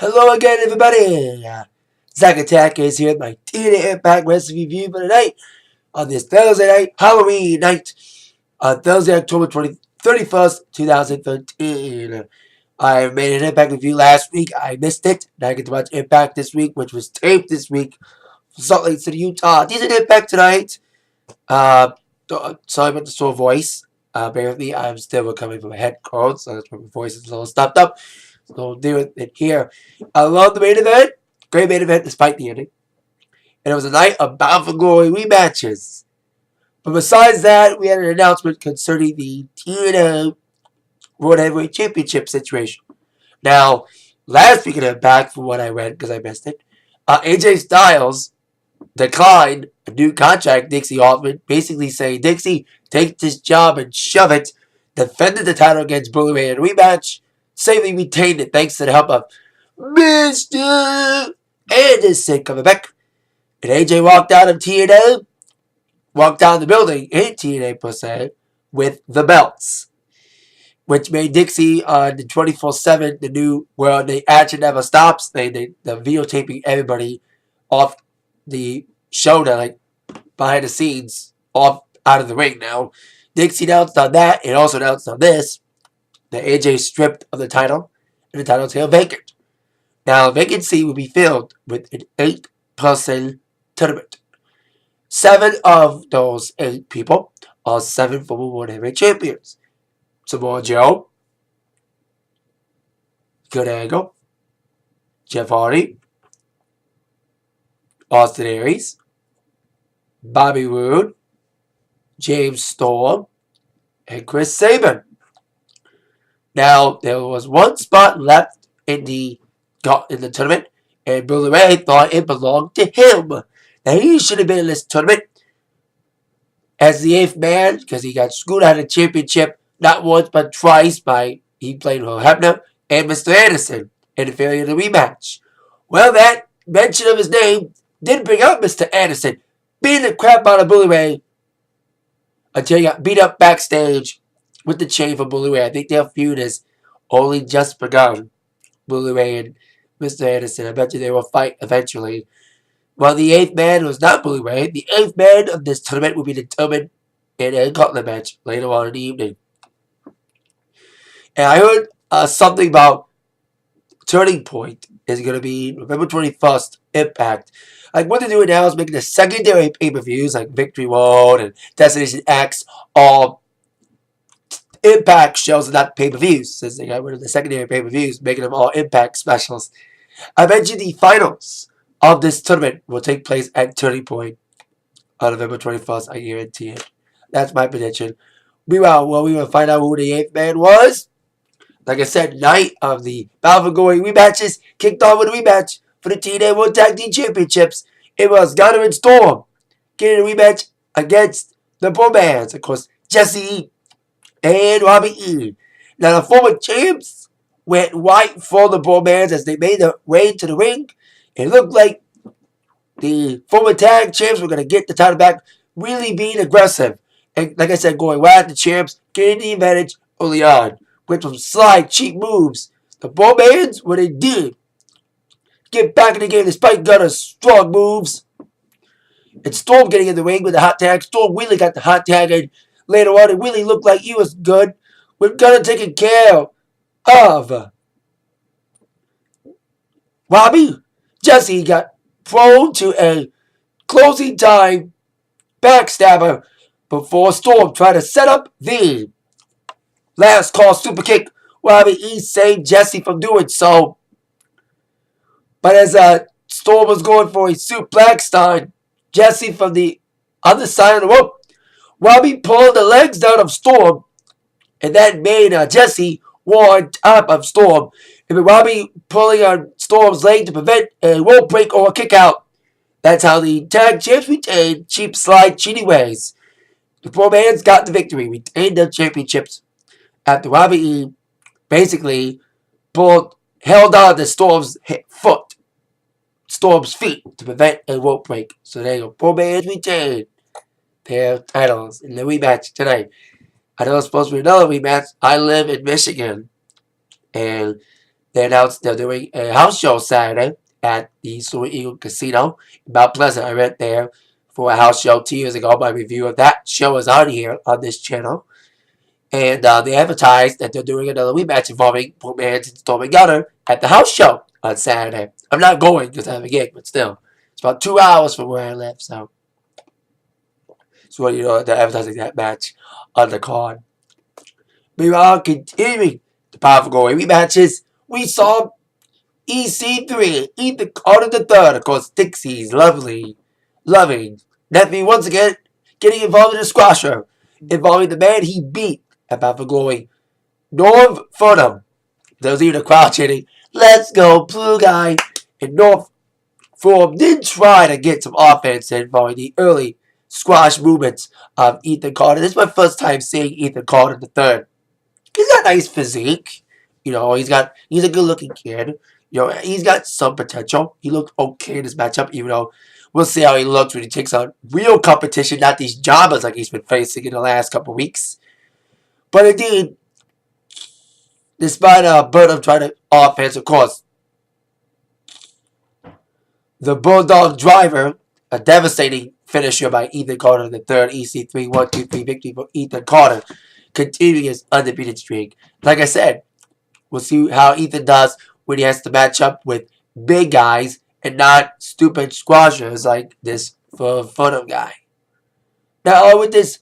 Hello again, everybody. Zack Attack is here with my TNA Impact Wrestling review for tonight on this Thursday night, Halloween night, Thursday, October 31st, 2013. I made an Impact review last week. I missed it. Now I get to watch Impact this week, which was taped this week from Salt Lake City, Utah. Decent Impact tonight. Sorry about the sore voice. Bear with me. I'm still recovering from a head cold, so that's why my voice is a little stopped up. So we'll deal with it here. I love the main event. Great main event despite the ending. And it was a night of Bound for Glory rematches. But besides that, we had an announcement concerning the TNA World Heavyweight Championship situation. Now, last week in Impact, from what I read, because I missed it, AJ Styles declined a new contract Dixie offered, basically saying, Dixie, take this job and shove it. Defended the title against Bully Ray in a rematch. Safely retained it thanks to the help of Mr. Anderson coming back. And AJ walked out of TNA, walked down the building in TNA per se, with the belts. Which made Dixie on the 24/7 the new world. The action never stops. They're videotaping everybody off the show now, like behind the scenes, off out of the ring now. Dixie announced on that and also announced on this that AJ stripped of the title and the title is held vacant. Now, vacancy will be filled with an 8-person tournament. 7 of those 8 people are 7 former World Heavyweight Champions. Samoa Joe, Kurt Angle, Jeff Hardy, Austin Aries, Bobby Roode, James Storm, and Chris Sabin. Now, there was one spot left in the tournament, and Bully Ray thought it belonged to him. Now, he should have been in this tournament as the 8th man, because he got screwed out of the championship not once but twice by he played for Hebner and Mr. Anderson in the failure of the rematch. Well, that mention of his name did bring up Mr. Anderson, beating the crap out of Bully Ray until he got beat up backstage with the chain for Bully Ray. I think their feud has only just begun. Bully Ray and Mr. Anderson. I bet you they will fight eventually. While the 8th man was not Bully Ray, the 8th man of this tournament will be determined in a gauntlet match later on in the evening. And I heard something about Turning Point is going to be November 21st, Impact. Like what they're doing now is making the secondary pay-per-views like Victory Road and Destination X all Impact shows and not pay-per-views. Since they got rid of the secondary pay-per-views, making them all Impact specials. I bet you the finals of this tournament will take place at Turning Point on November 21st. I guarantee it. That's my prediction. We will find out who the 8th man was. Like I said, night of the Bound for Glory rematches kicked off with a rematch for the TNA World Tag Team Championships. It was Gunner and Storm getting a rematch against the Bromans. Of course, Jesse and Robbie E. Now, the former champs went right for the Bromans as they made their way to the ring. It looked like the former tag champs were going to get the title back, really being aggressive. And like I said, going right at the champs, getting the advantage early on. With some slide, cheap moves. The Bromans, what they did, get back in the game despite Gunner's strong moves. And Storm getting in the ring with the hot tag. Storm really got the hot tag, and later on it really looked like he was good. With Gunner taking care of Robbie, Jesse got prone to a closing time backstabber before Storm tried to set up the last call super kick. Robbie E saved Jesse from doing so. But as Storm was going for a suplex time, Jesse from the other side of the rope, Robbie pulled the legs down of Storm, and that made Jesse war on top of Storm. And with Robbie pulling on Storm's leg to prevent a rope break or a kick out. That's how the tag champs retained cheap slide cheating ways. The Bromans got the victory, retained their championships after Robbie E basically held on to Storm's feet to prevent a rope break. So there you go. Bromans retained their titles in the rematch tonight. I know it's supposed to be another rematch. I live in Michigan, and They announced they're doing a house show Saturday at the Super Eagle Casino in Mount Pleasant. I went there for a house show 2 years ago. My review of that show is on here on this channel. And they advertised that they're doing another rematch involving Paul Mans and Stormy Gunner at the house show on Saturday. I'm not going because I have a gig, but still. It's about 2 hours from where I live, so. So you know, they're advertising that match on the card. Meanwhile, continuing the powerful going rematches, we saw EC3, Ethan Carter the third, of course, Dixie's loving nephew once again getting involved in a squasher involving the man he beat at Powerful Glory, Norv Furnham. There was even a crowd chanting, "Let's go, Blue Guy!" And Norv Furnham did try to get some offense in following the early squash movements of Ethan Carter. This is my first time seeing Ethan Carter the third. He's got a nice physique. You know, he's a good looking kid. You know, he's got some potential. He looked okay in this matchup, even though we'll see how he looks when he takes on real competition, not these jobbers like he's been facing in the last couple weeks. But indeed, despite Burnham trying to offense, of course, the Bulldog Driver, a devastating finisher by Ethan Carter the third, EC3 1-2-3 victory for Ethan Carter, continuing his undefeated streak. Like I said, we'll see how Ethan does when he has to match up with big guys and not stupid squashers like this Fulham guy. Now, with this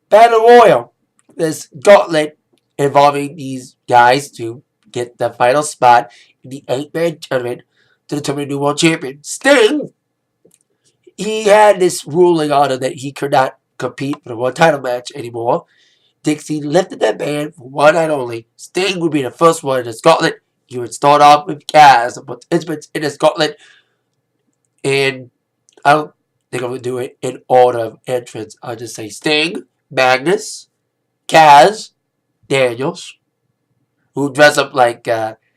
Battle Royal, this gauntlet involving these guys to get the final spot in the 8-man tournament to determine the new world champion. Sting, he had this ruling on him that he could not compete for the world title match anymore. Dixie lifted that ban for one night only. Sting would be the first one in this gauntlet. He would start off with Kaz and put instruments in his gauntlet. And I don't think I'm going to do it in order of entrance. I'll just say Sting, Magnus, Kaz, Daniels, who dress up like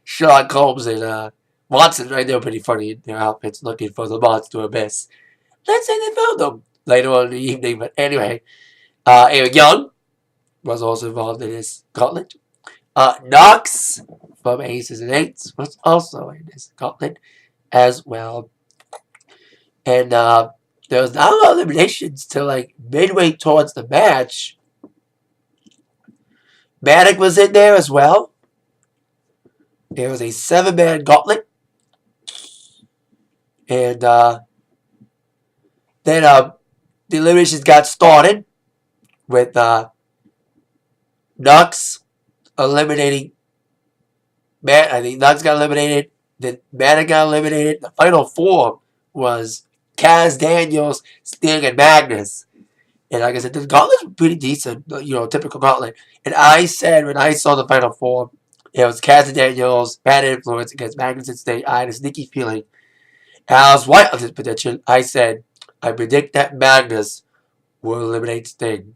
Sherlock Holmes and Watson, right? They were pretty funny in their outfits looking for the monster abyss. Let's say they found them later on in the evening. But anyway, Eric Young was also involved in this gauntlet. Knox from Aces and Eights was also in this gauntlet as well. And there was not a lot of eliminations till like midway towards the match. Matic was in there as well. There was a 7-man gauntlet. And then the eliminations got started with Knox eliminating Matt. I think Knox got eliminated. Then Matic got eliminated. The final four was Kaz, Daniels, Sting, and Magnus. And like I said, the gauntlet's pretty decent, you know, typical gauntlet. And I said when I saw the final four, it was Kaz and Daniels, bad influence against Magnus and Sting. I had a sneaky feeling. And I was right on this prediction. I said, I predict that Magnus will eliminate Sting.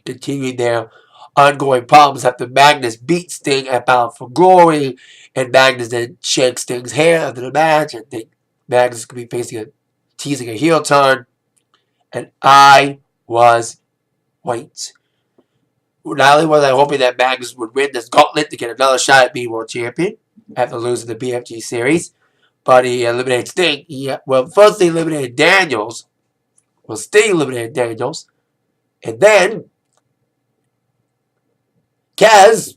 Continuing their ongoing problems after Magnus beat Sting at Bound for Glory, and Magnus then shakes Sting's hair after the match. I think Magnus could be teasing a heel turn. And I was right. Not only was I hoping that Magnus would win this gauntlet to get another shot at being world champion after losing the BFG series, but he eliminated Sting. First he eliminated Daniels. Well, Sting eliminated Daniels. And then Kaz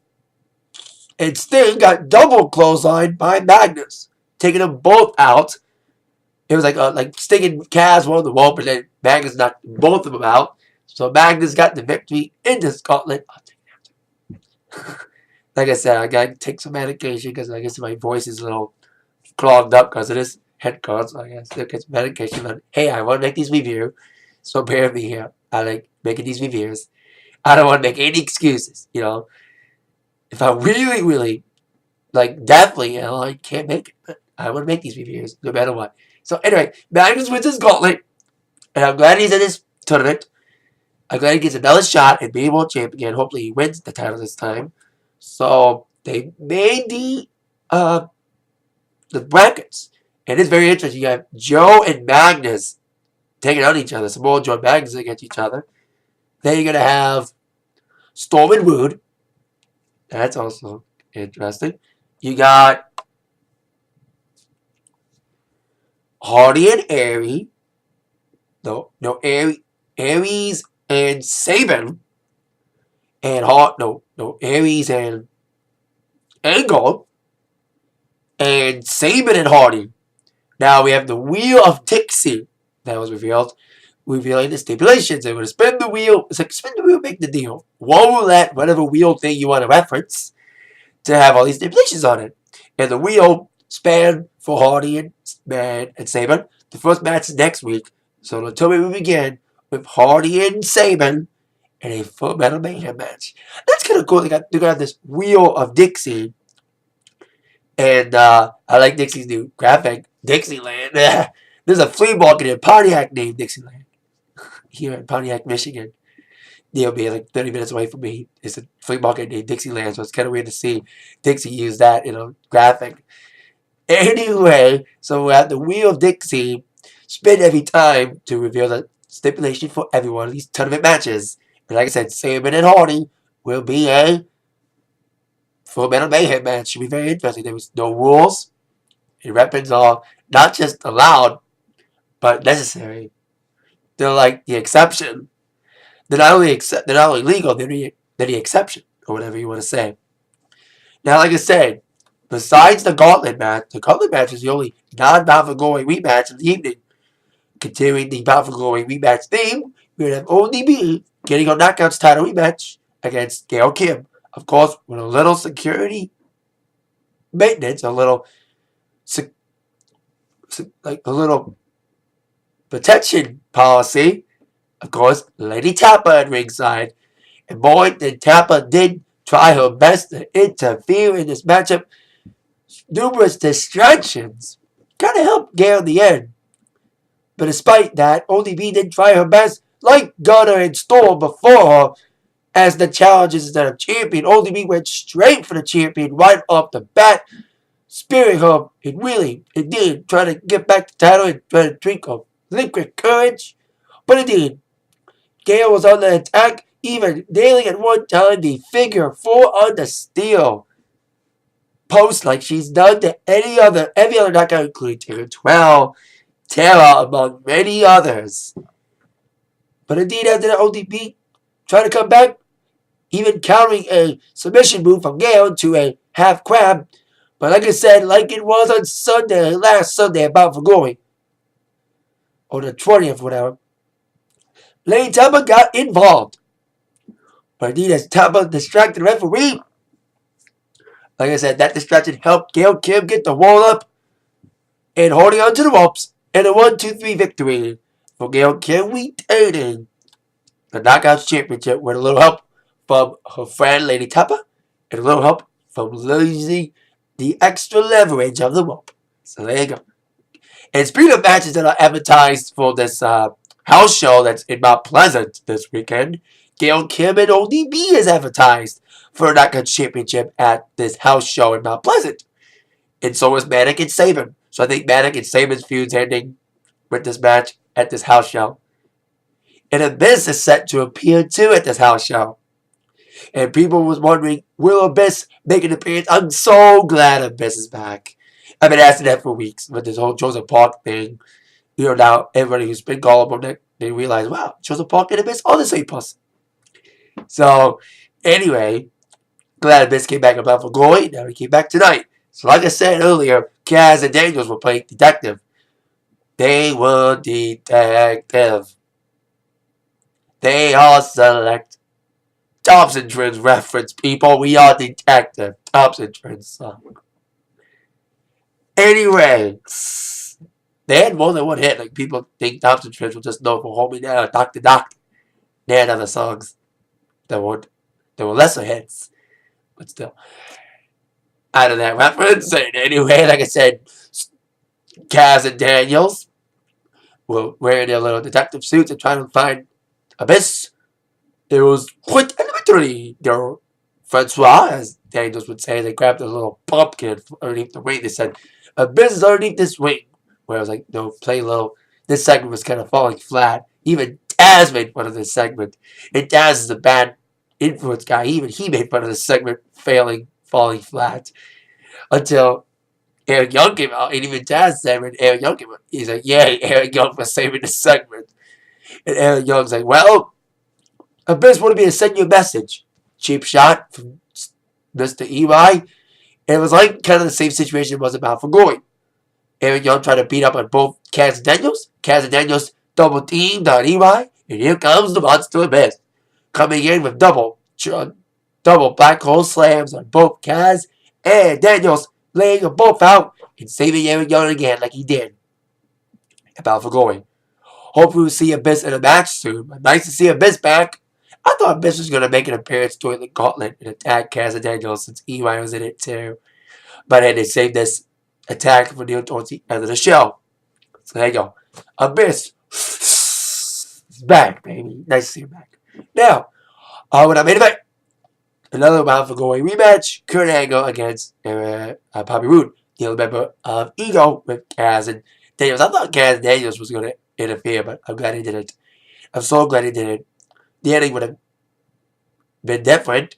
and Sting got double clotheslined by Magnus, taking them both out. It was like Sting and Kaz won the rope, and then Magnus knocked both of them out. So Magnus got the victory in this gauntlet. Like I said, I gotta take some medication because I guess my voice is a little clogged up because of this head cold. So I guess I'll get some medication. But hey, I want to make these reviews, so bear with me here. I like making these reviews. I don't want to make any excuses, you know. If I really, really, definitely, I can't make it. But I want to make these reviews no matter what. So anyway, Magnus wins his gauntlet, and I'm glad he's in this tournament. I'm glad he gets another shot at being world champion. Hopefully he wins the title this time. So they made the brackets. And it's very interesting. You have Joe and Magnus taking on each other. Samoa Joe and Magnus against each other. Then you're going to have Storm and Rude. That's also interesting. You got Hardy and Aries. No, Aries and Sabin. And Aries and Angle. And Sabin and Hardy. Now we have the Wheel of Dixie that was revealing the stipulations. They're going to spin the wheel. It's like spin the wheel, make the deal. One roulette, whatever wheel thing you want to reference, to have all these stipulations on it. And the wheel span for Hardy and Sabin. The first match is next week. So the tournament will begin with Hardy and Sabin in a Full Metal Mayhem match. That's kind of cool. They got this Wheel of Dixie. And I like Dixie's new graphic, Dixieland. There's a flea market in Pontiac named Dixieland here in Pontiac, Michigan. Near me, like 30 minutes away from me, is a flea market named Dixieland. So it's kind of weird to see Dixie use that in a graphic. Anyway, so we have the Wheel of Dixie spin every time to reveal the stipulation for every one of these tournament matches. And like I said, Sabin and Hardy will be a Full Metal Mayhem match. Should be very interesting. There was no rules. And weapons are not just allowed, but necessary. They're like the exception. They're not only legal, they're the exception, or whatever you want to say. Now, like I said, besides the gauntlet match is the only non-bound for glory rematch of the evening. Continuing the bound for glory rematch theme, we're going to have ODB getting a Knockouts title rematch against Gail Kim. Of course, with a little security maintenance, a little protection policy. Of course, Lady Tappa at ringside. And boy, did Tappa did try her best to interfere in this matchup. Numerous distractions kind of helped Gail in the end. But despite that, ODB did try her best, like Gunner and Storm before her, as the challengers instead of champion. ODB went straight for the champion right off the bat, spearing her. It did, trying to get back the title and trying to drink of liquid courage. But it did. Gail was on the attack, even nailing at one time the figure 4 on the steel post like she's done to every other knockout, including Tiger 12, Tara, among many others. But indeed, after the ODB trying to come back, even countering a submission move from Gail to a half crab. But like I said, like it was on last Sunday about for glory, or the 20th, whatever, Lady Tappa got involved. But indeed, as Tappa distracted the referee, like I said, that distraction helped Gail Kim get the wall up and holding on to the ropes, and a 1-2-3 victory for Gail Kim, retaining the Knockouts Championship with a little help from her friend Lady Tappa and a little help from losing the extra leverage of the rope. So there you go. And speaking of matches that are advertised for this house show that's in Mount Pleasant this weekend, Gail Kim and ODB is advertised for a Knockouts Championship at this house show in Mount Pleasant. And so is Manic and Sabin. So I think Manic and Sabin's feud's ending with this match at this house show. And Abyss is set to appear too at this house show. And people was wondering, will Abyss make an appearance? I'm so glad Abyss is back. I've been asking that for weeks with this whole Joseph Park thing. You know, now everybody who's been gullible, they realize, wow, Joseph Park and Abyss are the same person. So, anyway, glad Abyss came back about for glory. Now he came back tonight. So, like I said earlier, Kaz and Daniels were playing detective. They were detective. They are select. Thompson Twins reference, people. We are detective. Thompson Twins song. Anyway, they had more than one hit. Like, people think Thompson Twins will just know for Hold Me Down, Doctor Doctor. They had other songs that were lesser hits. But still, out of that reference. And anyway, like I said, Kaz and Daniels were wearing their little detective suits and trying to find Abyss. It was quite elementary. Their Francois, as Daniels would say, they grabbed a little pumpkin underneath the wing. They said, Abyss is underneath this wing. Where I was like, no, play low. This segment was kind of falling flat. Even Taz made fun of this segment. And Taz is a bad influence guy. Even he made fun of this segment falling flat. until Eric Young came out, and even Jazz said when Eric Young came out, he's like, "Yeah, Eric Young was saving the segment," and Eric Young's like, "Well, Abyss wanted me to send you a message." Cheap shot from Mr. EY. And it was like kind of the same situation it was about for Goy. Eric Young tried to beat up on both Kaz and Daniels. Kaz and Daniels double teamed on EY, and here comes the Monster Abyss, coming in with double black hole slams on both Kaz and Daniels, laying them both out and saving Eric Young again like he did about for Goy. Hopefully we'll see Abyss in a match soon. But nice to see Abyss back. I thought Abyss was going to make an appearance during the gauntlet and attack Kaz and Daniels since EY was in it too. But then they saved this attack for Neil towards the end of the show. So there you go. Abyss is back, baby. Nice to see him back. Now, when I made it, another Bound for Glory rematch. Kurt Angle against Bobby Roode, the other member of Ego with Kaz and Daniels. I thought Kaz and Daniels was going to interfere, but I'm glad he didn't. I'm so glad he didn't. The ending would have been different,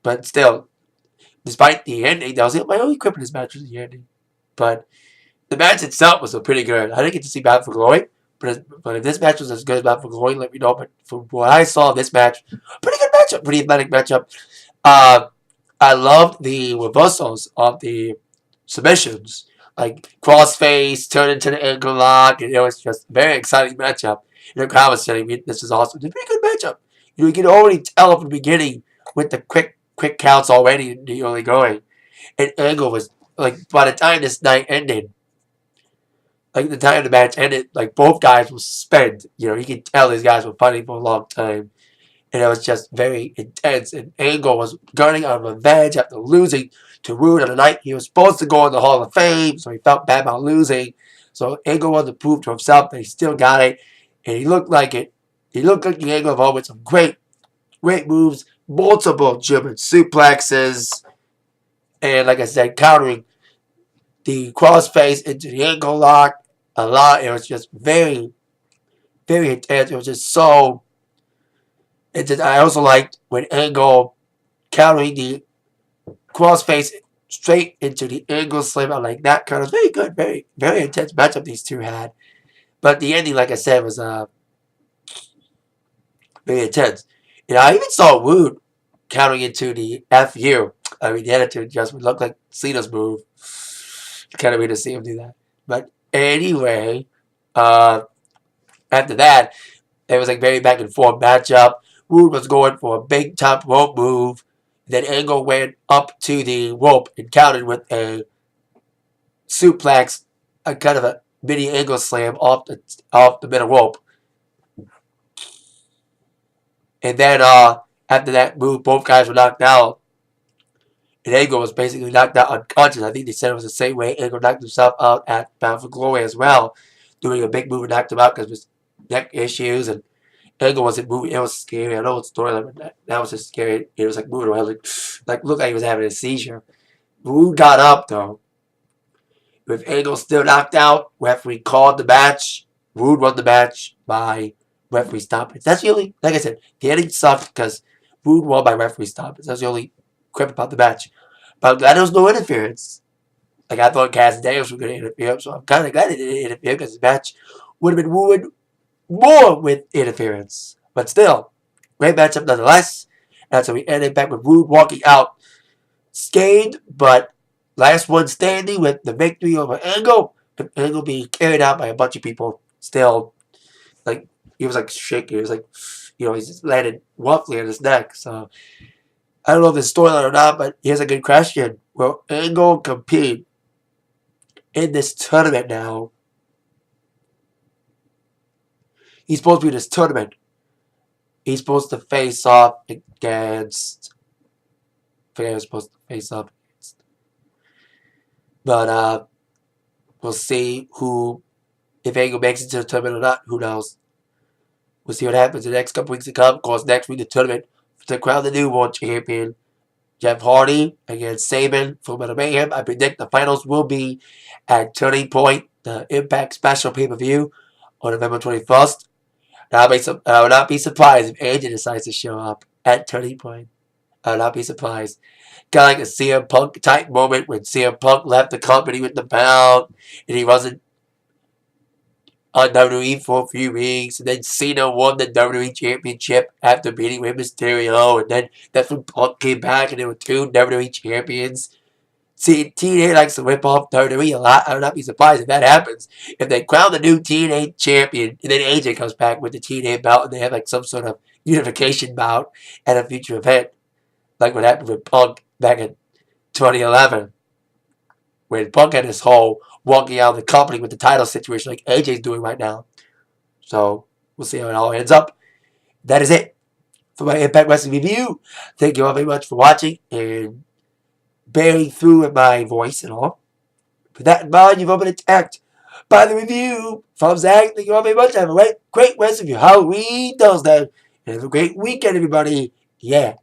but still, despite the ending, that was my only quip in this match was the ending. But the match itself was pretty good. I didn't get to see Bound for Glory, but if this match was as good as Bound for Glory, let me know. But from what I saw of this match, pretty good matchup, pretty athletic matchup. I loved the reversals of the submissions, like crossface, turn into the ankle lock, and it was just a very exciting matchup. And the crowd was saying, "This is awesome. It's a pretty good matchup." You can already tell from the beginning with the quick counts already in the early going. And Angle was like, by the time this night ended, like the time the match ended, like both guys were spent. You could tell these guys were fighting for a long time. And it was just very intense. And Angle was gunning on revenge after losing to Roode on the night he was supposed to go in the Hall of Fame, so he felt bad about losing. So Angle wanted to prove to himself that he still got it, and he looked like it. He looked like the Angle of old with some great moves, multiple German suplexes, and like I said, countering the crossface into the ankle lock a lot. It was just very, very intense. It was just so. I also liked when Angle countering the crossface straight into the angle slam. I like that kind of very good, very, very intense matchup these two had. But the ending, like I said, was very intense. I even saw Roode countering into the FU. I mean, the attitude just would look like Cena's move. Kind of weird to see him do that. But anyway, after that, it was like very back and forth matchup. Roode was going for a big top rope move. Then Angle went up to the rope and countered with a suplex, a kind of a mini Angle slam off the middle rope. And then after that move, both guys were knocked out. And Angle was basically knocked out unconscious. I think they said it was the same way Angle knocked himself out at Bound for Glory as well, doing a big move and knocked him out because of his neck issues. And Angle wasn't moving. It was scary. I know it's storyline, but that was just scary. It was like moving around, like looked like he was having a seizure. Roode got up though. With Angle still knocked out, referee called the match. Roode won the match by referee stoppage. That's the only, like I said, the ending sucked because Roode won by referee stoppage. That's the only crap about the match. But I'm glad there was no interference. Like I thought Cass and Daniels were going to interfere, so I'm kind of glad they didn't interfere because the match would have been ruined more with interference. But still, great matchup nonetheless. And so we ended back with Roode walking out scathed, but last one standing with the victory over Angle. And Angle being carried out by a bunch of people. Still, like, he was like shaking. He was like, he's just landed roughly on his neck. So, I don't know if it's storyline or not, but here's a good question. Will Angle compete in this tournament now? He's supposed to be in this tournament. He's supposed to face off against. I forget who was supposed to face off against. But we'll see if Angle makes it to the tournament or not. Who knows? We'll see what happens in the next couple weeks to come. Of course, next week the tournament to crown the new world champion. Jeff Hardy against Saban for Metal Mayhem. I predict the finals will be at Turning Point, the Impact Special Pay-Per-View on November 21st. I would not be surprised if Angie decides to show up at Turning Point. I would not be surprised. Kind of like a CM Punk type moment when CM Punk left the company with the belt and he wasn't on WWE for a few weeks, and then Cena won the WWE Championship after beating Rey Mysterio, and then that's when Punk came back and there were two WWE champions. See, TNA likes to rip off WWE a lot. I would not be surprised if that happens. If they crown the new TNA champion, and then AJ comes back with the TNA belt, and they have like some sort of unification bout at a future event, like what happened with Punk back in 2011, when Punk had this whole walking out of the company with the title situation like AJ's doing right now. So we'll see how it all ends up. That is it for my Impact Wrestling review. Thank you all very much for watching and bearing through with my voice and all. With that in mind, you've all been attacked by the review from Zach. Thank you all very much. Have a great rest of your Halloween Thursday. And have a great weekend, everybody. Yeah.